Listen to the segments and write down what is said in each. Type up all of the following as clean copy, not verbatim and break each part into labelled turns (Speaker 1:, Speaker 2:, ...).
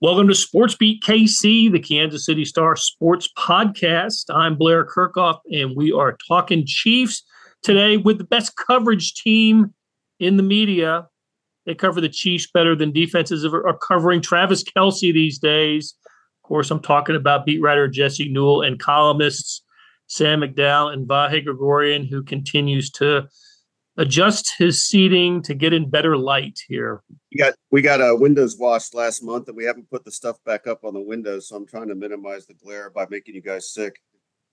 Speaker 1: Welcome to SportsBeat KC, the Kansas City Star Sports Podcast. I'm Blair Kirchhoff, and we are talking Chiefs today with the best coverage team in the media. They cover the Chiefs better than defenses are covering Travis Kelce these days. Of course, I'm talking about beat writer Jesse Newell and columnists Sam McDowell and Vahe Gregorian, who continues to adjust his seating to get in better light here.
Speaker 2: We got a windows washed last month, and we haven't put the stuff back up on the windows, so I'm trying to minimize the glare by making you guys sick.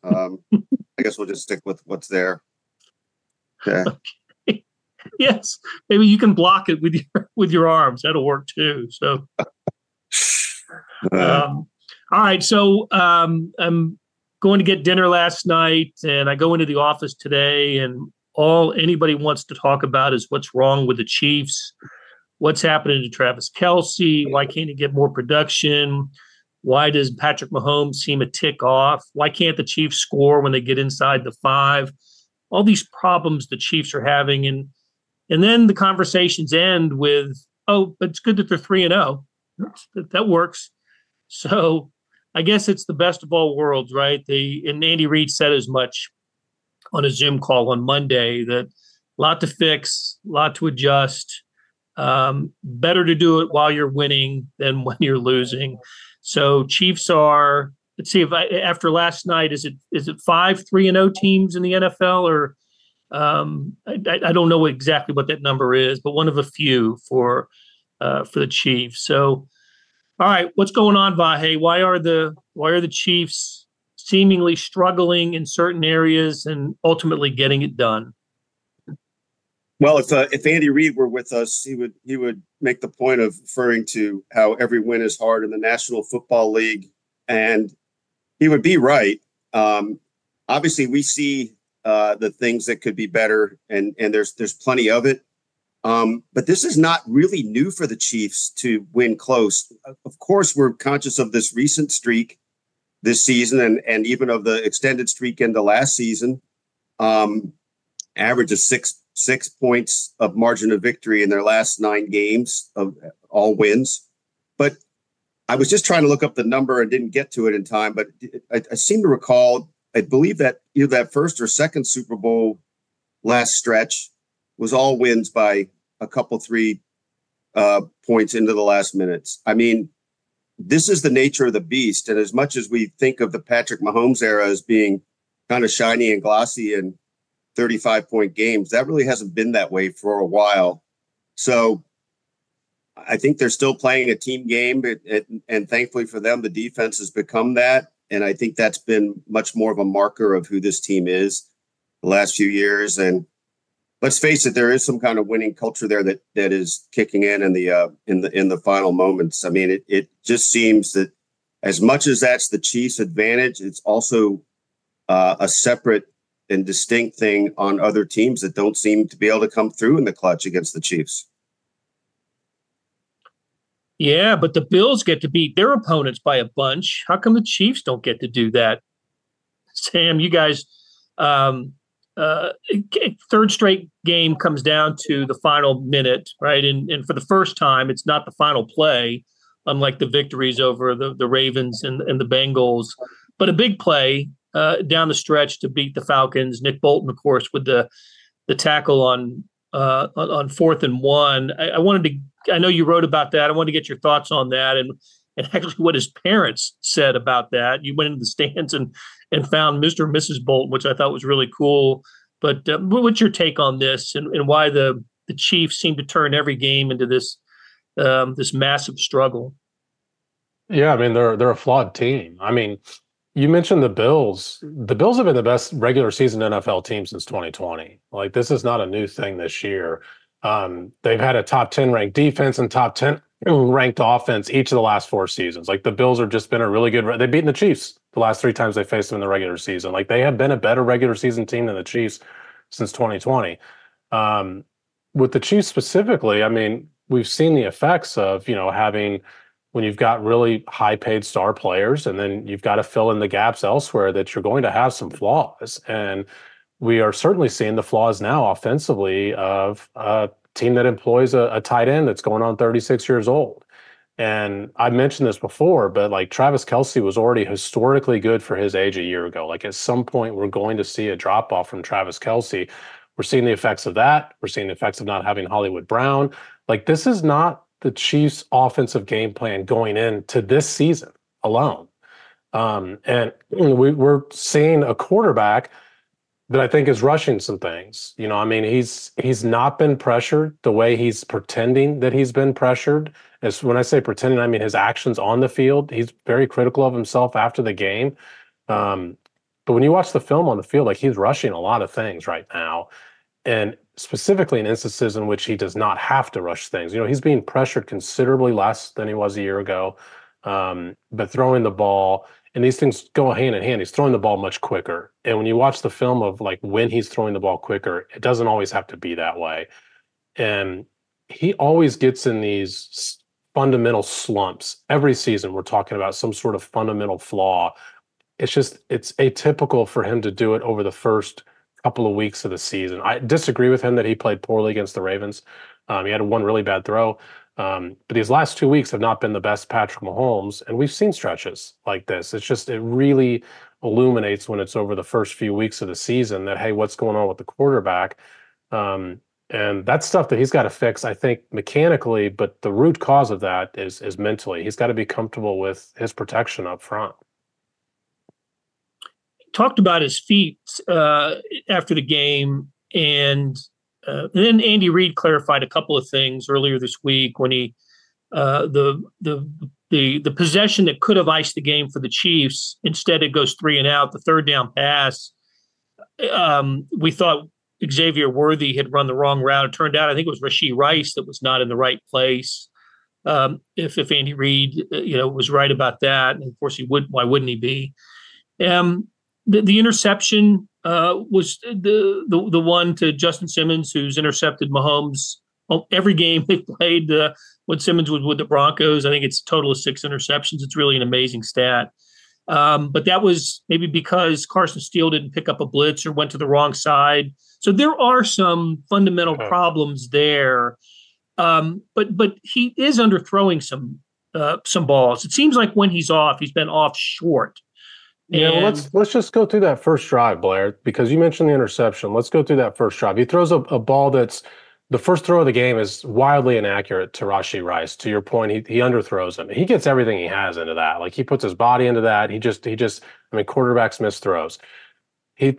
Speaker 2: I guess we'll just stick with what's there. Okay.
Speaker 1: Yes, maybe you can block it with your arms. That'll work too. So, all right. So I'm going to get dinner last night, and I go into the office today, and all anybody wants to talk about is what's wrong with the Chiefs, what's happening to Travis Kelce, why can't he get more production, why does Patrick Mahomes seem a tick off, why can't the Chiefs score when they get inside the 5, all these problems the Chiefs are having, and then the conversations end with, oh, but it's good that they're 3-0. That works. So I guess it's the best of all worlds, right? And Andy Reid said as much on a Zoom call on Monday, that a lot to fix, a lot to adjust. Better to do it while you're winning than when you're losing. So Chiefs are, let's see, after last night, is it 5 3-0 teams in the NFL, or I don't know exactly what that number is, but one of a few for the Chiefs. So, all right, what's going on, Vahe? Why are the Chiefs seemingly struggling in certain areas and ultimately getting it done?
Speaker 2: Well, if Andy Reid were with us, he would make the point of referring to how every win is hard in the National Football League, and he would be right. Obviously, we see the things that could be better, and there's plenty of it. But this is not really new for the Chiefs to win close. Of course, we're conscious of this recent streak this season, and even of the extended streak into last season, average of six points of margin of victory in their last 9 games of all wins. But I was just trying to look up the number and didn't get to it in time. But I seem to recall, I believe that either that first or second Super Bowl last stretch was all wins by a couple, 3 points into the last minutes. I mean, this is the nature of the beast. And as much as we think of the Patrick Mahomes era as being kind of shiny and glossy and 35-point games, that really hasn't been that way for a while. So I think they're still playing a team game. And thankfully for them, the defense has become that. And I think that's been much more of a marker of who this team is the last few years. And let's face it, there is some kind of winning culture there that is kicking in the final moments. I mean, it just seems that as much as that's the Chiefs' advantage, it's also a separate and distinct thing on other teams that don't seem to be able to come through in the clutch against the Chiefs.
Speaker 1: Yeah, but the Bills get to beat their opponents by a bunch. How come the Chiefs don't get to do that? Sam, you guys, third straight game comes down to the final minute, right? And for the first time, it's not the final play, unlike the victories over the Ravens and the Bengals, but a big play down the stretch to beat the Falcons. Nick Bolton, of course, with the tackle on 4th and 1. I know you wrote about that. I wanted to get your thoughts on that and actually what his parents said about that. You went into the stands and found Mr. and Mrs. Bolton, which I thought was really cool. But what's your take on this and why the Chiefs seem to turn every game into this massive struggle?
Speaker 3: Yeah, I mean, they're a flawed team. I mean, you mentioned the Bills. The Bills have been the best regular season NFL team since 2020. Like, this is not a new thing this year. They've had a top 10 ranked defense and top 10 ranked offense each of the last 4 seasons. Like, the Bills have just been a really good – they've beaten the Chiefs the last 3 times they faced them in the regular season. Like, they have been a better regular season team than the Chiefs since 2020. With the Chiefs specifically, I mean, we've seen the effects of, having – when you've got really high-paid star players, and then you've got to fill in the gaps elsewhere, that you're going to have some flaws. And we are certainly seeing the flaws now offensively of a team that employs a tight end that's going on 36 years old. And I mentioned this before, but like Travis Kelce was already historically good for his age a year ago. Like at some point, we're going to see a drop off from Travis Kelce. We're seeing the effects of that. We're seeing the effects of not having Hollywood Brown. Like this is not the Chiefs' offensive game plan going into this season alone. And we're seeing a quarterback that I think is rushing some things. You know, I mean, he's not been pressured the way he's pretending that he's been pressured. As when I say pretending, I mean his actions on the field. He's very critical of himself after the game. But when you watch the film on the field, like he's rushing a lot of things right now, and specifically in instances in which he does not have to rush things. You know, he's being pressured considerably less than he was a year ago. But throwing the ball, and these things go hand in hand. He's throwing the ball much quicker. And when you watch the film of like when he's throwing the ball quicker, it doesn't always have to be that way. And he always gets in these fundamental slumps. Every season we're talking about some sort of fundamental flaw. It's atypical for him to do it over the first couple of weeks of the season. I disagree with him that he played poorly against the Ravens. He had one really bad throw. But these last 2 weeks have not been the best Patrick Mahomes, and we've seen stretches like this. It really illuminates when it's over the first few weeks of the season that, hey, what's going on with the quarterback? And that's stuff that he's got to fix, I think, mechanically, but the root cause of that is mentally. He's got to be comfortable with his protection up front.
Speaker 1: Talked about his feet after the game, and then Andy Reid clarified a couple of things earlier this week when he the possession that could have iced the game for the Chiefs, instead it goes 3 and out, the third down pass. We thought Xavier Worthy had run the wrong route. It turned out I think it was Rashee Rice that was not in the right place. If Andy Reid was right about that, and of course he would, why wouldn't he be? The interception was the one to Justin Simmons, who's intercepted Mahomes every game they played when Simmons was with the Broncos. I think it's a total of 6 interceptions. It's really an amazing stat. But that was maybe because Carson Steele didn't pick up a blitz or went to the wrong side. So there are some fundamental problems there. But he is underthrowing some balls. It seems like when he's off, he's been off short.
Speaker 3: Yeah, well, let's just go through that first drive, Blair, because you mentioned the interception. Let's go through that first drive. He throws a ball that's the first throw of the game is wildly inaccurate to Rashee Rice. To your point, he underthrows him. He gets everything he has into that. Like he puts his body into that. He just I mean, quarterbacks miss throws. He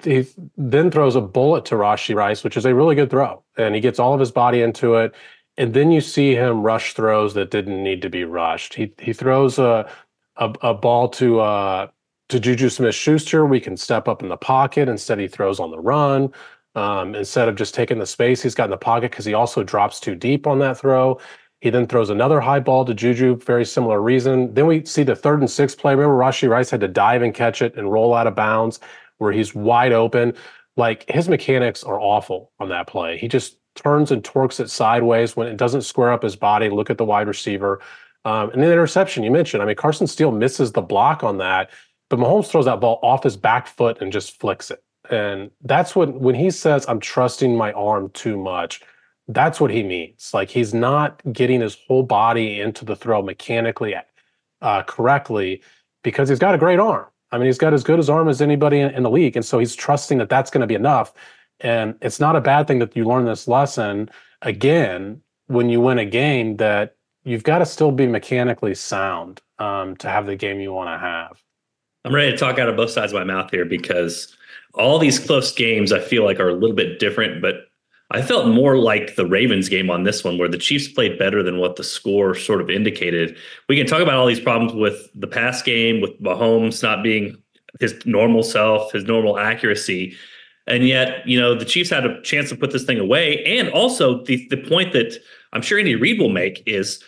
Speaker 3: then throws a bullet to Rashee Rice, which is a really good throw, and he gets all of his body into it. And then you see him rush throws that didn't need to be rushed. He throws a ball to Juju Smith-Schuster. We can step up in the pocket. Instead, he throws on the run. Instead of just taking the space he's got in the pocket, because he also drops too deep on that throw. He then throws another high ball to Juju, very similar reason. Then we see the 3rd and 6 play. Remember, Rashee Rice had to dive and catch it and roll out of bounds where he's wide open. Like, his mechanics are awful on that play. He just turns and torques it sideways when it doesn't square up his body. Look at the wide receiver. And then the interception you mentioned. I mean, Carson Steele misses the block on that, but Mahomes throws that ball off his back foot and just flicks it. And that's when he says, I'm trusting my arm too much, that's what he means. Like, he's not getting his whole body into the throw mechanically correctly, because he's got a great arm. I mean, he's got as good as arm as anybody in the league. And so he's trusting that that's going to be enough. And it's not a bad thing that you learn this lesson again when you win a game, that you've got to still be mechanically sound to have the game you want to have.
Speaker 4: I'm ready to talk out of both sides of my mouth here, because all these close games I feel like are a little bit different, but I felt more like the Ravens game on this one, where the Chiefs played better than what the score sort of indicated. We can talk about all these problems with the pass game, with Mahomes not being his normal self, his normal accuracy. And yet, the Chiefs had a chance to put this thing away. And also the point that I'm sure Andy Reid will make is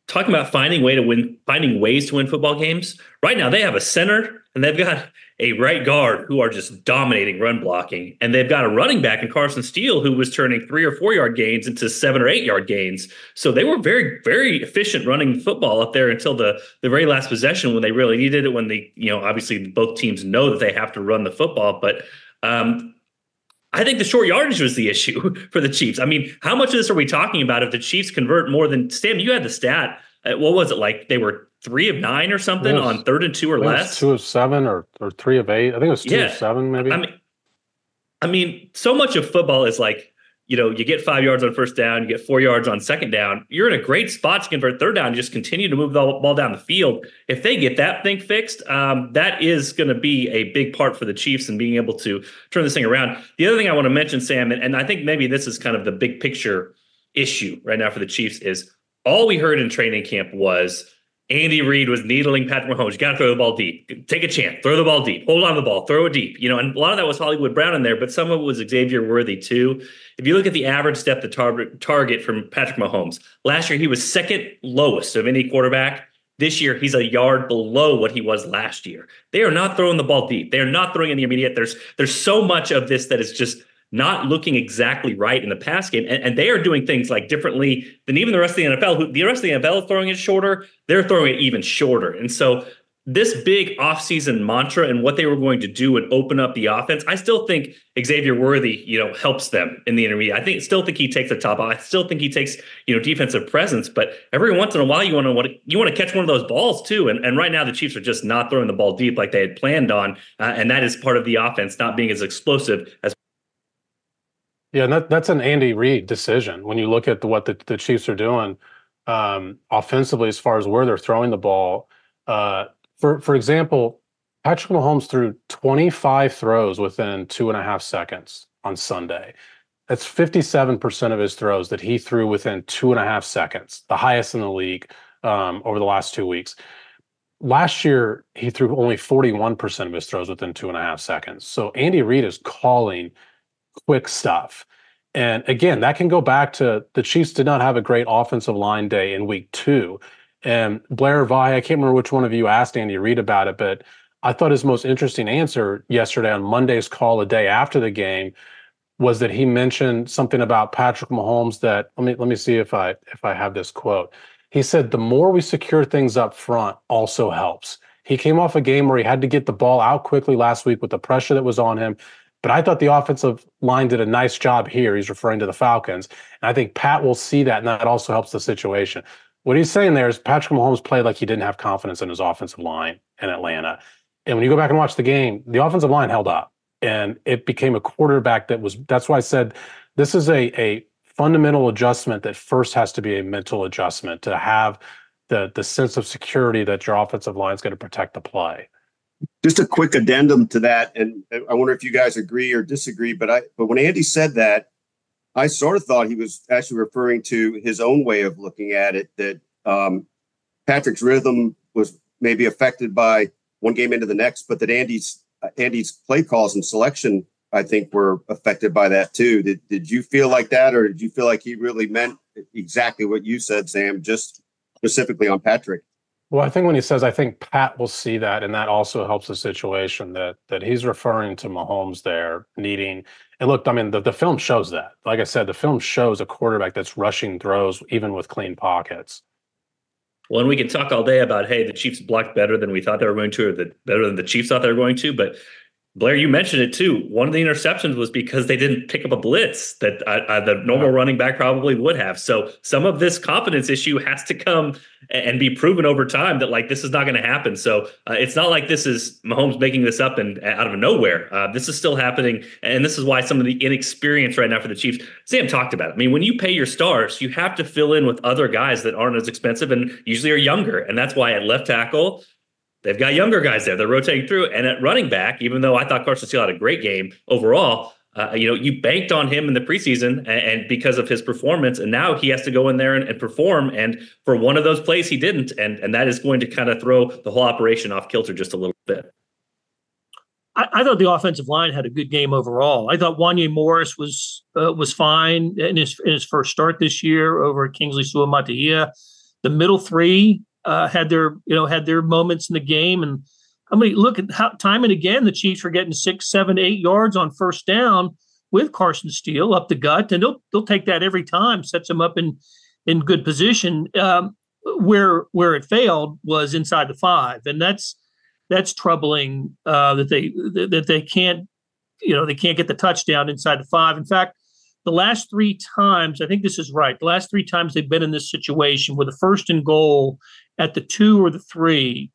Speaker 4: talking about finding ways to win football games. Right now, they have a center and they've got a right guard who are just dominating run blocking. And they've got a running back in Carson Steele who was turning 3 or 4 yard gains into 7 or 8 yard gains. So they were very, very efficient running the football up there until the very last possession, when they really needed it, when they, obviously both teams know that they have to run the football. But I think the short yardage was the issue for the Chiefs. I mean, how much of this are we talking about if the Chiefs convert more than, Stan, you had the stat what was it like? They were 3 of 9 or something on 3rd and 2 or less.
Speaker 3: 2 of 7 or 3 of 8. I think it was 2 of 7, maybe.
Speaker 4: I mean, so much of football is like, you get 5 yards on first down, you get 4 yards on second down. You're in a great spot to convert third down. Just continue to move the ball down the field. If they get that thing fixed, that is going to be a big part for the Chiefs and being able to turn this thing around. The other thing I want to mention, Sam, and I think maybe this is kind of the big picture issue right now for the Chiefs, is all we heard in training camp was Andy Reid was needling Patrick Mahomes. You got to throw the ball deep. Take a chance. Throw the ball deep. Hold on to the ball. Throw it deep. And a lot of that was Hollywood Brown in there, but some of it was Xavier Worthy too. If you look at the average depth of target from Patrick Mahomes, last year he was second lowest of any quarterback. This year he's a yard below what he was last year. They are not throwing the ball deep. They are not throwing in the immediate. There's so much of this that is just not looking exactly right in the pass game. And they are doing things like differently than even the rest of the NFL. The rest of the NFL is throwing it shorter. They're throwing it even shorter. And so this big offseason mantra and what they were going to do and open up the offense, I still think Xavier Worthy, helps them in the intermediate. I still think he takes the top off. I still think he takes, defensive presence. But every once in a while, you want to catch one of those balls too. And right now, the Chiefs are just not throwing the ball deep like they had planned on. And that is part of the offense not being as explosive as.
Speaker 3: Yeah, and that's an Andy Reid decision. When you look at what the Chiefs are doing offensively, as far as where they're throwing the ball. For example, Patrick Mahomes threw 25 throws within 2.5 seconds on Sunday. That's 57% of his throws that he threw within 2.5 seconds, the highest in the league over the last 2 weeks. Last year, he threw only 41% of his throws within 2.5 seconds. So Andy Reid is calling quick stuff. And again, that can go back to the Chiefs did not have a great offensive line day in week 2. And Blair Vahe, I can't remember which one of you asked Andy Reid about it, but I thought his most interesting answer yesterday on Monday's call a day after the game was that he mentioned something about Patrick Mahomes that let me see if I have this quote. He said, the more we secure things up front also helps. He came off a game where he had to get the ball out quickly last week with the pressure that was on him. But I thought the offensive line did a nice job here. He's referring to the Falcons. And I think Pat will see that, and that also helps the situation. What he's saying there is Patrick Mahomes played like he didn't have confidence in his offensive line in Atlanta. And when you go back and watch the game, the offensive line held up. And it became a quarterback that's why I said this is a fundamental adjustment that first has to be a mental adjustment to have the sense of security that your offensive line is going to protect the play.
Speaker 2: Just a quick addendum to that, and I wonder if you guys agree or disagree, but when Andy said that, I sort of thought he was actually referring to his own way of looking at it, that Patrick's rhythm was maybe affected by one game into the next, but that Andy's play calls and selection, I think, were affected by that too. Did you feel like that, or did you feel like he really meant exactly what you said, Sam, just specifically on Patrick?
Speaker 3: Well, I think when he says, I think Pat will see that, and that also helps the situation that he's referring to Mahomes there needing. And look, I mean, the film shows that. Like I said, the film shows a quarterback that's rushing throws even with clean pockets.
Speaker 4: Well, and we can talk all day about, hey, the Chiefs blocked better than we thought they were going to, or better than the Chiefs thought they were going to. But Blair, you mentioned it too. One of the interceptions was because they didn't pick up a blitz that the normal running back probably would have. So some of this confidence issue has to come and be proven over time that this is not going to happen. So it's not like this is Mahomes making this up and out of nowhere. This is still happening. And this is why some of the inexperience right now for the Chiefs, Sam talked about it. I mean, when you pay your stars, you have to fill in with other guys that aren't as expensive and usually are younger. And that's why at left tackle, they've got younger guys there. They're rotating through. And at running back, even though I thought Carson Steele had a great game overall, you banked on him in the preseason and because of his performance. And now he has to go in there and perform. And for one of those plays, he didn't. And that is going to kind of throw the whole operation off kilter just a little bit.
Speaker 1: I thought the offensive line had a good game overall. I thought Wanya Morris was fine in his first start this year over Kingsley Suamataia. The middle three had their moments in the game, and I mean, look at how time and again the Chiefs were getting 6, 7, 8 yards on first down with Carson Steele up the gut, and they'll take that every time. Sets them up in good position. Where it failed was inside the 5, and that's troubling that they can't get the touchdown inside the 5. In fact, the last 3 times, I think this is right, the last 3 times they've been in this situation with a first and goal at the 2 or the 3,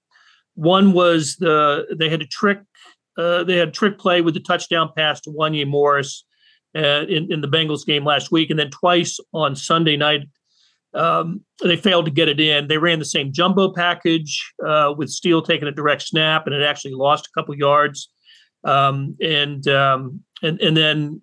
Speaker 1: one was they had a trick play with the touchdown pass to Wanya Morris in the Bengals game last week, and then twice on Sunday night they failed to get it in. They ran the same jumbo package with Steele taking a direct snap, and it actually lost a couple yards. And then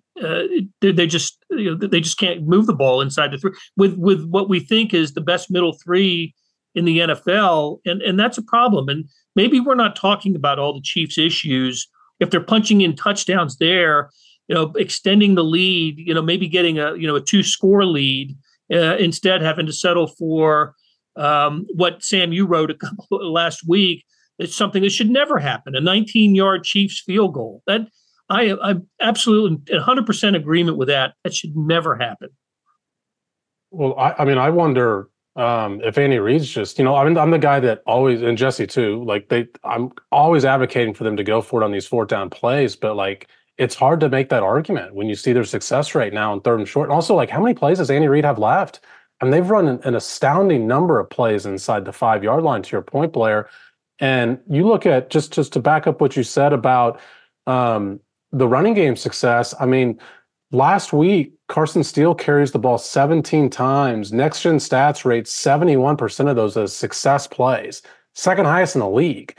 Speaker 1: they just can't move the ball inside the 3 with what we think is the best middle 3 in the NFL, and that's a problem. And maybe we're not talking about all the Chiefs' issues. If they're punching in touchdowns there, extending the lead, maybe getting a 2-score lead, instead having to settle for what Sam you wrote last week. It's something that should never happen. A 19-yard Chiefs field goal. That I'm absolutely 100% agreement with that. That should never happen.
Speaker 3: Well, I wonder if Andy Reid's just, I'm the guy that always, and Jesse too, I'm always advocating for them to go for it on these 4th down plays, but it's hard to make that argument when you see their success rate now in 3rd and short. And also, how many plays does Andy Reid have left? I mean, they've run an astounding number of plays inside the 5-yard line, to your point, Blair. And you look at, just to back up what you said about the running game success, I mean, last week, Carson Steele carries the ball 17 times. Next Gen Stats rates 71% of those as success plays, second highest in the league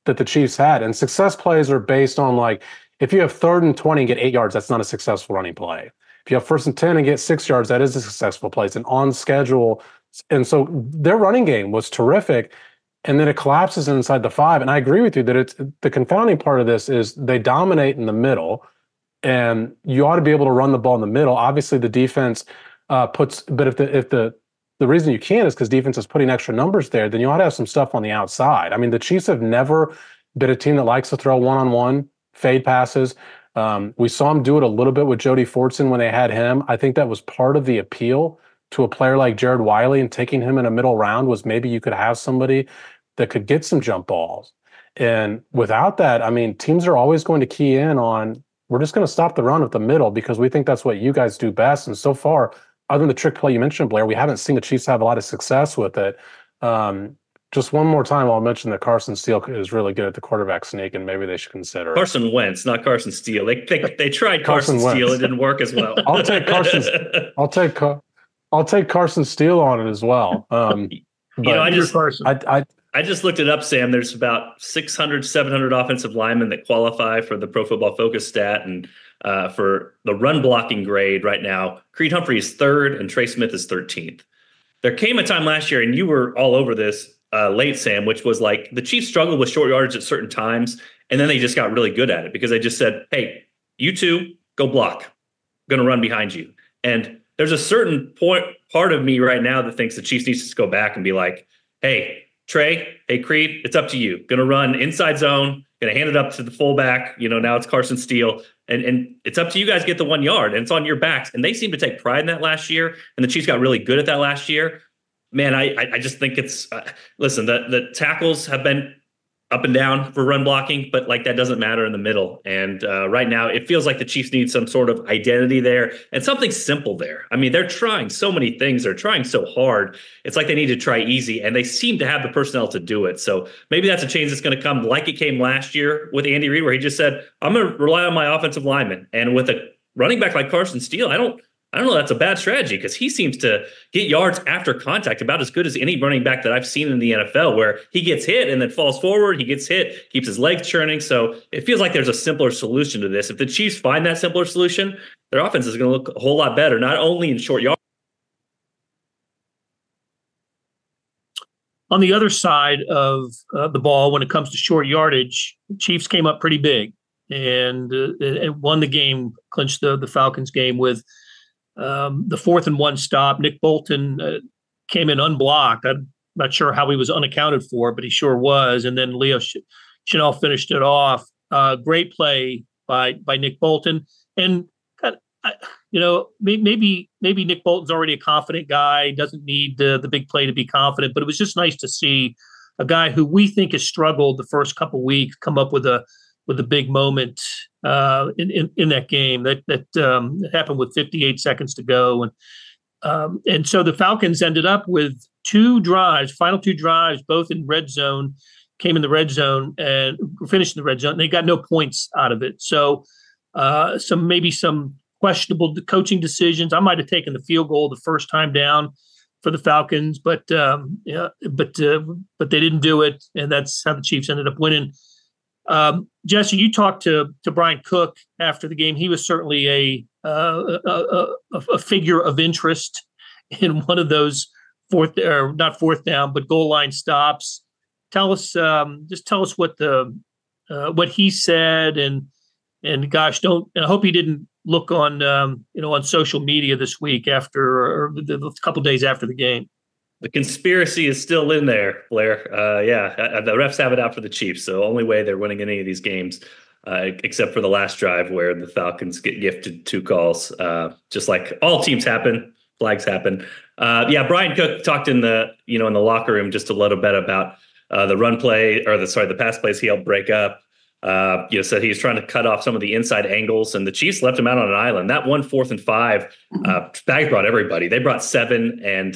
Speaker 3: that the Chiefs had. And success plays are based on if you have 3rd and 20 and get 8 yards, that's not a successful running play. If you have 1st and 10 and get 6 yards, that is a successful play. It's an on schedule. And so their running game was terrific. And then it collapses inside the 5. And I agree with you that it's the confounding part of this is they dominate in the middle. And you ought to be able to run the ball in the middle. Obviously, the defense but if the reason you can't is because defense is putting extra numbers there, then you ought to have some stuff on the outside. I mean, the Chiefs have never been a team that likes to throw one-on-one fade passes. We saw him do it a little bit with Jody Fortson when they had him. I think that was part of the appeal to a player like Jared Wiley, and taking him in a middle round was maybe you could have somebody that could get some jump balls. And without that, I mean, teams are always going to key in on, we're just going to stop the run at the middle because we think that's what you guys do best. And so far, other than the trick play you mentioned, Blair, we haven't seen the Chiefs have a lot of success with it. Just one more time, I'll mention that Carson Steele is really good at the quarterback sneak, and maybe they should consider
Speaker 4: Carson Wentz, not Carson Steele. They tried Carson Steele; it didn't work as well.
Speaker 3: I'll take Carson Steele on it as well.
Speaker 4: I just looked it up, Sam. There's about 600, 700 offensive linemen that qualify for the Pro Football Focus stat, and for the run blocking grade right now, Creed Humphrey is 3rd and Trey Smith is 13th. There came a time last year, and you were all over this late, Sam, which was the Chiefs struggled with short yardage at certain times, and then they just got really good at it because they just said, hey, you two, go block. I'm going to run behind you. And there's a certain part of me right now that thinks the Chiefs needs to go back and be like, hey, Trey, hey, Creed, it's up to you. Going to run inside zone, going to hand it up to the fullback. Now it's Carson Steele. And it's up to you guys to get the 1 yard, and it's on your backs. And they seem to take pride in that last year, and the Chiefs got really good at that last year. Man, I just think it's listen, the tackles have been up and down for run blocking, but that doesn't matter in the middle. And right now it feels like the Chiefs need some sort of identity there and something simple there. I mean, they're trying so many things. They're trying so hard. It's like they need to try easy, and they seem to have the personnel to do it. So maybe that's a change that's going to come like it came last year with Andy Reid, where he just said, I'm going to rely on my offensive linemen. And with a running back like Carson Steele, I don't know that's a bad strategy, because he seems to get yards after contact about as good as any running back that I've seen in the NFL, where he gets hit and then falls forward, he gets hit, keeps his legs churning. So it feels like there's a simpler solution to this. If the Chiefs find that simpler solution, their offense is going to look a whole lot better, not only in short yardage.
Speaker 1: On the other side of the ball, when it comes to short yardage, Chiefs came up pretty big and won the game, clinched the Falcons game with the 4th and 1 stop. Nick Bolton came in unblocked. I'm not sure how he was unaccounted for, but he sure was. And then Leo Chenal finished it off. Great play by Nick Bolton. And maybe Nick Bolton's already a confident guy, doesn't need the big play to be confident. But it was just nice to see a guy who we think has struggled the first couple weeks come up with a big moment in that game. That happened with 58 seconds to go, and so the Falcons ended up with final two drives, both in red zone, came in the red zone and finished in the red zone. And they got no points out of it. So some questionable coaching decisions. I might have taken the field goal the first time down for the Falcons, but they didn't do it, and that's how the Chiefs ended up winning. Jesse, you talked to Brian Cook after the game. He was certainly a figure of interest in one of those not fourth down, but goal line stops. Tell us what he said, and gosh, I hope he didn't look on on social media this week after or the couple of days after the game.
Speaker 4: The conspiracy is still in there, Blair. The refs have it out for the Chiefs. So only way they're winning any of these games, except for the last drive where the Falcons get gifted 2 calls. Just like all teams happen, flags happen. Brian Cook talked in the locker room just a little bit about the run play the pass plays he helped break up. Said he was trying to cut off some of the inside angles, and the Chiefs left him out on an island. That 1 4th and 5, Spags brought everybody. They brought 7, and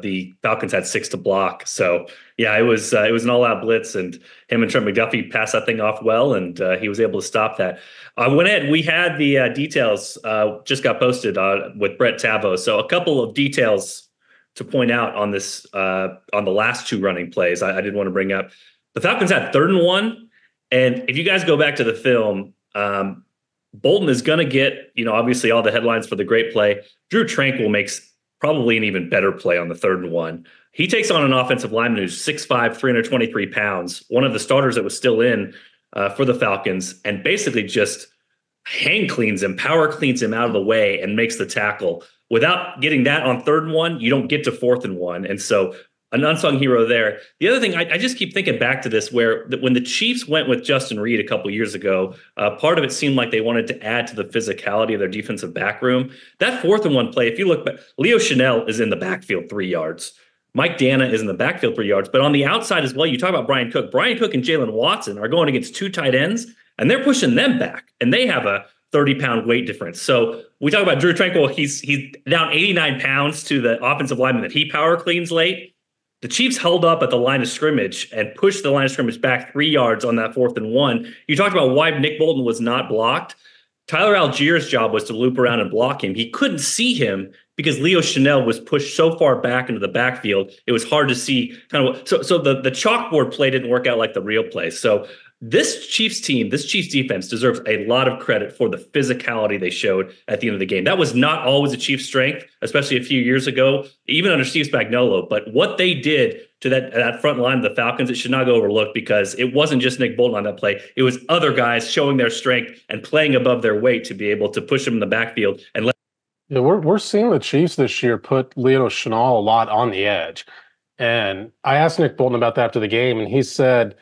Speaker 4: the Falcons had 6 to block. So it was an all-out blitz, and him and Trent McDuffie passed that thing off well, and he was able to stop that. We had the details just got posted with Brett Tavo. So a couple of details to point out on this on the last 2 running plays I did want to bring up. The Falcons had 3rd and 1. And if you guys go back to the film, Bolton is going to get, obviously all the headlines for the great play. Drew Tranquil makes probably an even better play on the 3rd and 1. He takes on an offensive lineman who's 6'5", 323 pounds, one of the starters that was still in for the Falcons, and basically just power cleans him out of the way and makes the tackle. Without getting that on 3rd and 1, you don't get to 4th and 1. And so an unsung hero there. The other thing, I just keep thinking back to this, where when the Chiefs went with Justin Reed a couple years ago, part of it seemed like they wanted to add to the physicality of their defensive back room. That 4th and 1 play, if you look back, Leo Chanel is in the backfield 3 yards. Mike Dana is in the backfield 3 yards. But on the outside as well, you talk about Brian Cook. Brian Cook and Jalen Watson are going against 2 tight ends, and they're pushing them back, and they have a 30-pound weight difference. So we talk about Drew Tranquil. He's down 89 pounds to the offensive lineman that he power cleans late. The Chiefs held up at the line of scrimmage and pushed the line of scrimmage back 3 yards on that 4th and 1. You talked about why Nick Bolton was not blocked. Tyler Allgeier's job was to loop around and block him. He couldn't see him because Leo Chanel was pushed so far back into the backfield. It was hard to see so the chalkboard play didn't work out like the real play. So this Chiefs team, this Chiefs defense deserves a lot of credit for the physicality they showed at the end of the game. That was not always a Chiefs' strength, especially a few years ago, even under Steve Spagnuolo. But what they did to that front line of the Falcons, it should not go overlooked, because it wasn't just Nick Bolton on that play. It was other guys showing their strength and playing above their weight to be able to push them in the backfield. And
Speaker 3: we're seeing the Chiefs this year put Leo Chanel a lot on the edge. And I asked Nick Bolton about that after the game, and he said,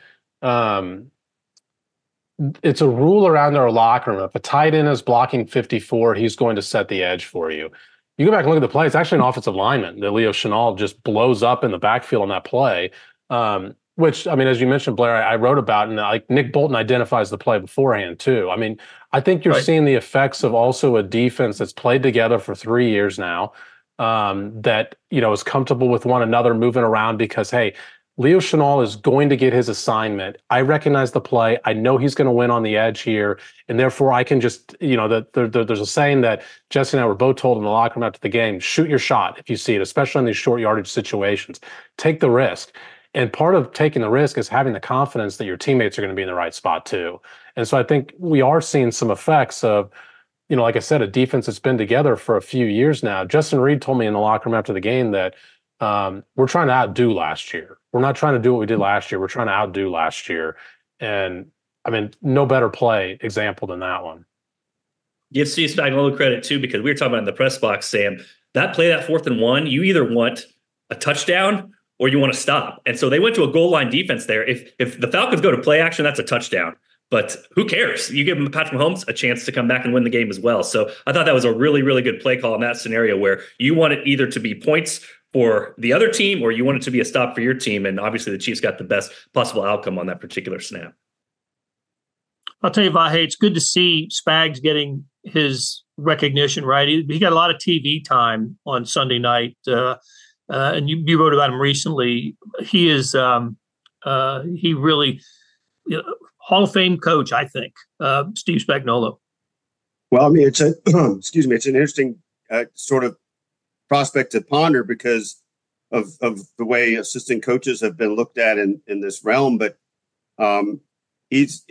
Speaker 3: it's a rule around our locker room. If a tight end is blocking 54, he's going to set the edge for you. You go back and look at the play, it's actually an offensive lineman that Leo Chanel just blows up in the backfield on that play, which, I mean, as you mentioned, Blair, I wrote about, and like Nick Bolton identifies the play beforehand too. I mean, I think you're seeing the effects of also a defense that's played together for 3 years now, that, is comfortable with one another, moving around, because, hey, Leo Chanel is going to get his assignment. I recognize the play. I know he's going to win on the edge here. And therefore I can just, there's a saying that Jesse and I were both told in the locker room after the game: shoot your shot if you see it, especially in these short yardage situations. Take the risk. And part of taking the risk is having the confidence that your teammates are going to be in the right spot too. And so I think we are seeing some effects of, like I said, a defense that's been together for a few years now. Justin Reed told me in the locker room after the game that we're trying to outdo last year. We're not trying to do what we did last year. We're trying to outdo last year. And I mean, no better play example than that one.
Speaker 4: Give Steve Spagnuolo credit too, because we were talking about in the press box, Sam, that play, that 4th and 1, you either want a touchdown or you want to stop. And so they went to a goal line defense there. If the Falcons go to play action, that's a touchdown. But who cares? You give Patrick Mahomes a chance to come back and win the game as well. So I thought that was a really, really good play call in that scenario, where you want it either to be points for the other team or you want it to be a stop for your team. And obviously the Chiefs got the best possible outcome on that particular snap.
Speaker 1: I'll tell you, Vahe, it's good to see Spags getting his recognition, right? He got a lot of TV time on Sunday night, and you wrote about him recently. He is he really Hall of Fame coach, I think, Steve Spagnuolo.
Speaker 2: Well, I mean, it's a excuse me, it's an interesting sort of prospect to ponder because of the way assistant coaches have been looked at in this realm. But he's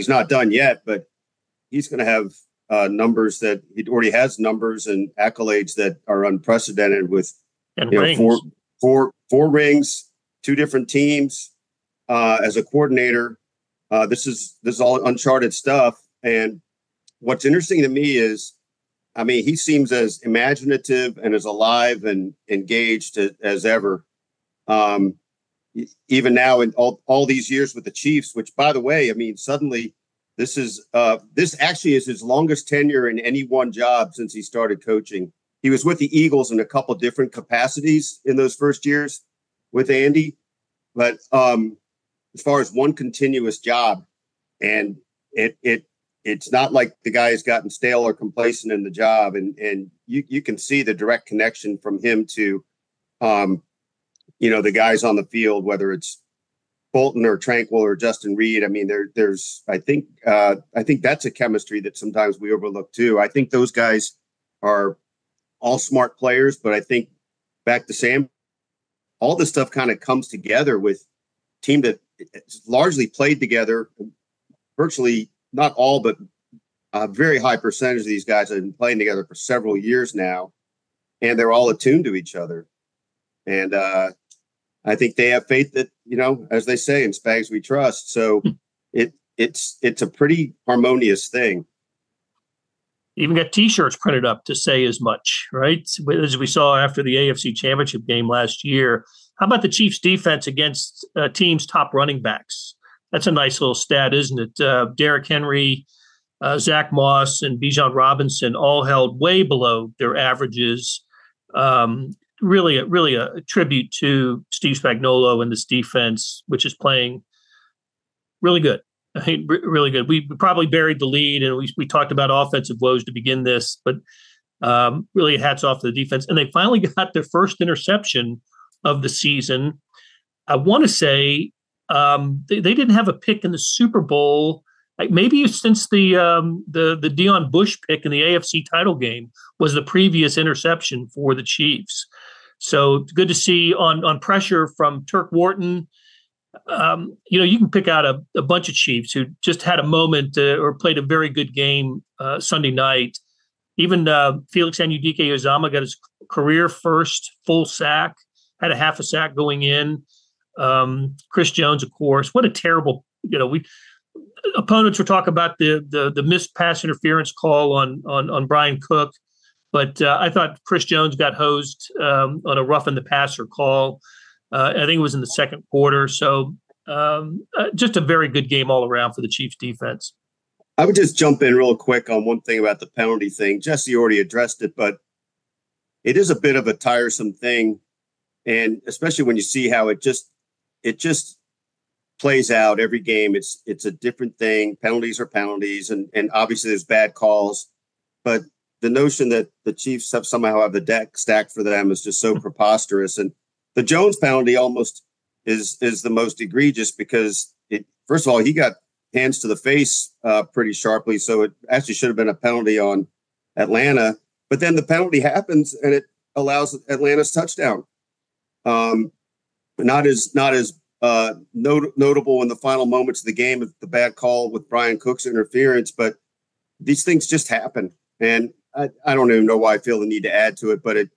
Speaker 2: not done yet, but he's going to have numbers that he already has numbers and accolades that are unprecedented with four rings, 2 different teams as a coordinator. This is all uncharted stuff. And what's interesting to me is, I mean, he seems as imaginative and as alive and engaged as ever. Even now in all these years with the Chiefs, which, by the way, I mean, suddenly this actually is his longest tenure in any one job since he started coaching. He was with the Eagles in a couple different capacities in those first years with Andy, but as far as one continuous job, and it's not like the guy has gotten stale or complacent in the job, and you can see the direct connection from him to the guys on the field, whether it's Bolton or Tranquil or Justin Reed. I mean, there's I think that's a chemistry that sometimes we overlook too. I think those guys are all smart players, but I think back to Sam, all this stuff kind of comes together with a team that largely played together, virtually not all, but a very high percentage of these guys have been playing together for several years now, and they're all attuned to each other. And I think they have faith that, as they say, in Spags we trust. So it's a pretty harmonious thing.
Speaker 1: Even got T-shirts printed up to say as much, right? As we saw after the AFC Championship game last year. How about the Chiefs' defense against teams' top running backs? That's a nice little stat, isn't it? Derrick Henry, Zach Moss, and Bijan Robinson all held way below their averages. Really a tribute to Steve Spagnuolo and this defense, which is playing really good. I mean, really good. We probably buried the lead, and we talked about offensive woes to begin this, but really hats off to the defense. And they finally got their first interception of the season. I want to say they didn't have a pick in the Super Bowl, like maybe since the Deion Bush pick in the AFC title game was the previous interception for the Chiefs. So it's good to see on pressure from Turk Wharton. You can pick out a bunch of Chiefs who just had a moment or played a very good game Sunday night. Even Felix Anudike-Uzomah got his career first full sack, had a half a sack going in. Chris Jones, of course. What a terrible, opponents were talking about the missed pass interference call on Brian Cook, but I thought Chris Jones got hosed on a roughing the passer call. I think it was in the second quarter. So just a very good game all around for the Chiefs defense.
Speaker 2: I would just jump in real quick on one thing about the penalty thing. Jesse already addressed it, but it is a bit of a tiresome thing. And especially when you see how it just plays out every game. It's a different thing. Penalties are penalties. And obviously there's bad calls, but the notion that the Chiefs somehow have the deck stacked for them is just so preposterous. And the Jones penalty almost is the most egregious because first of all, he got hands to the face pretty sharply. So it actually should have been a penalty on Atlanta, but then the penalty happens and it allows Atlanta's touchdown. Not as notable in the final moments of the game of the bad call with Brian Cook's interference, but these things just happen. And I don't even know why I feel the need to add to it, but it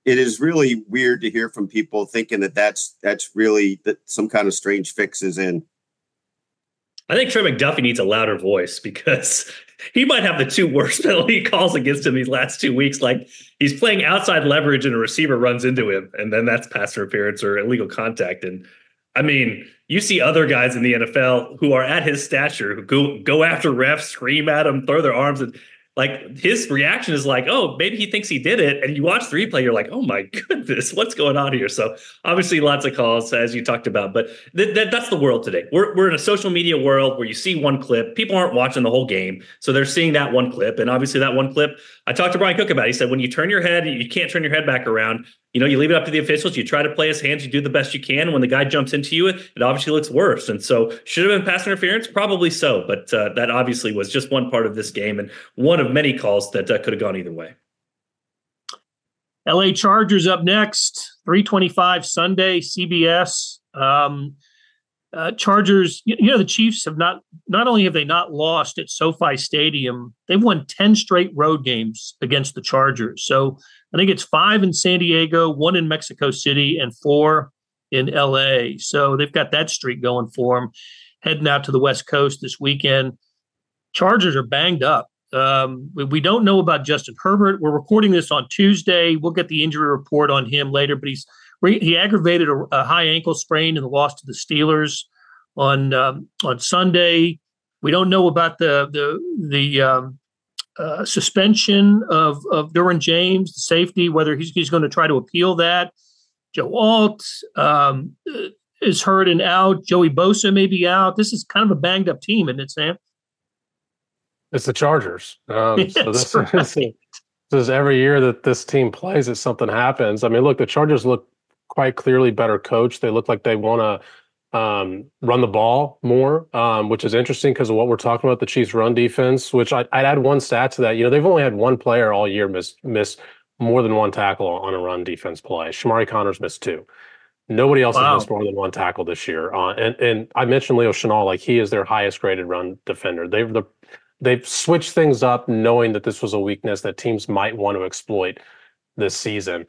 Speaker 2: is really weird to hear from people thinking that's really that some kind of strange fix is in.
Speaker 4: I think Trey McDuffie needs a louder voice because he might have the 2 worst penalty calls against him these last 2 weeks. Like he's playing outside leverage and a receiver runs into him, and then that's pass interference or illegal contact. And I mean, you see other guys in the NFL who are at his stature who go after refs, scream at him, throw their arms, and like his reaction is like, oh, maybe he thinks he did it. And you watch the replay, you're like, oh my goodness, what's going on here? So obviously lots of calls, as you talked about, but that's the world today. We're in a social media world where you see one clip. People aren't watching the whole game. So they're seeing that one clip. And obviously that one clip, I talked to Brian Cook about it. He said, when you turn your head, you can't turn your head back around. You leave it up to the officials. You try to play his hands. You do the best you can. When the guy jumps into you, it obviously looks worse. And so should have been pass interference? Probably so. But that obviously was just one part of this game and one of many calls that could have gone either way.
Speaker 1: LA Chargers up next, 3:25 Sunday, CBS. Chargers, the Chiefs have not only have they not lost at SoFi Stadium, they've won 10 straight road games against the Chargers. So I think it's 5 in San Diego, 1 in Mexico City, and 4 in LA. So they've got that streak going for them, heading out to the West Coast this weekend. Chargers are banged up. We don't know about Justin Herbert. We're recording this on Tuesday. We'll get the injury report on him later, but he aggravated a high ankle sprain in the loss to the Steelers on Sunday. We don't know about the suspension of Derwin James, the safety, whether he's going to try to appeal that. Joe Alt is hurt and out. Joey Bosa may be out. This is kind of a banged up team, isn't it, Sam?
Speaker 3: It's the Chargers. So this
Speaker 1: right.
Speaker 3: is every year that this team plays that something happens. I mean, look, the Chargers look quite clearly better coached. They look like they want to run the ball more, which is interesting because of what we're talking about, the Chiefs' run defense, which I'd add one stat to that. They've only had one player all year miss more than one tackle on a run defense play. Shamari Connors missed 2. Nobody else has missed more than one tackle this year. And I mentioned Leo Chenal, like he is their highest graded run defender. They've switched things up knowing that this was a weakness that teams might want to exploit this season.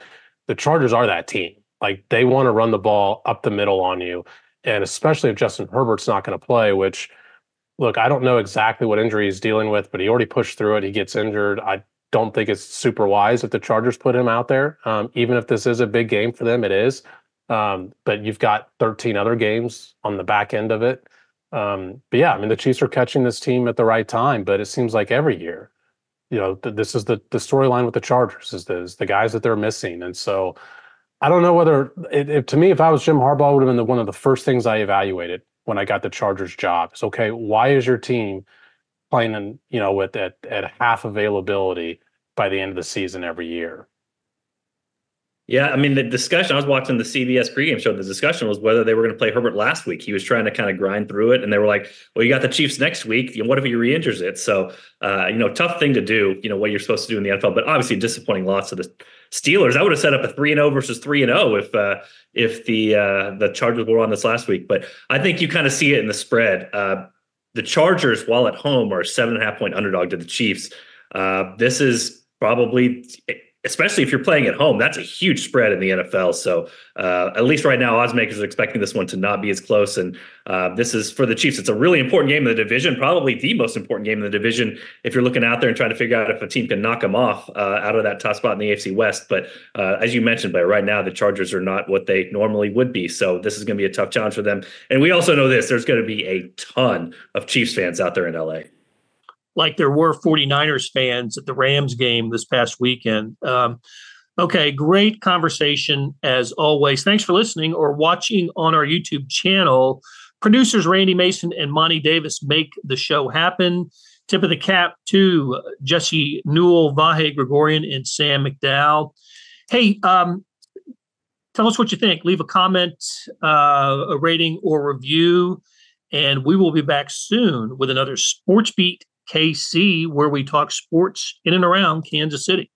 Speaker 3: The Chargers are that team. Like they want to run the ball up the middle on you. And especially if Justin Herbert's not going to play, which, look, I don't know exactly what injury he's dealing with, but he already pushed through it. He gets injured. I don't think it's super wise if the Chargers put him out there. Even if this is a big game for them, it is. But you've got 13 other games on the back end of it. But yeah, I mean, the Chiefs are catching this team at the right time, but it seems like every year, this is the storyline with the Chargers is the guys that they're missing. And so I don't know whether to me, if I was Jim Harbaugh, it would have been one of the first things I evaluated when I got the Chargers job. It's okay. Why is your team playing at half availability by the end of the season every year?
Speaker 4: Yeah, I mean, the discussion, I was watching the CBS pregame show. The discussion was whether they were going to play Herbert last week. He was trying to kind of grind through it. And they were like, well, you got the Chiefs next week. What if he re-injures it? So, tough thing to do, what you're supposed to do in the NFL. But obviously, a disappointing loss to the Steelers. I would have set up a 3-0 versus 3-0 if the Chargers were on this last week. But I think you kind of see it in the spread. The Chargers, while at home, are a 7.5-point underdog to the Chiefs. This is probably, especially if you're playing at home, that's a huge spread in the NFL. So at least right now, odds makers are expecting this one to not be as close. And this is for the Chiefs. It's a really important game in the division, probably the most important game in the division if you're looking out there and trying to figure out if a team can knock them off out of that top spot in the AFC West. But as you mentioned, but right now, the Chargers are not what they normally would be. So this is going to be a tough challenge for them. And we also know there's going to be a ton of Chiefs fans out there in LA.
Speaker 1: Like there were 49ers fans at the Rams game this past weekend. Okay, great conversation as always. Thanks for listening or watching on our YouTube channel. Producers Randy Mason and Monty Davis make the show happen. Tip of the cap to Jesse Newell, Vahe, Gregorian, and Sam McDowell. Hey, tell us what you think. Leave a comment, a rating, or review, and we will be back soon with another SportsBeat KC, where we talk sports in and around Kansas City.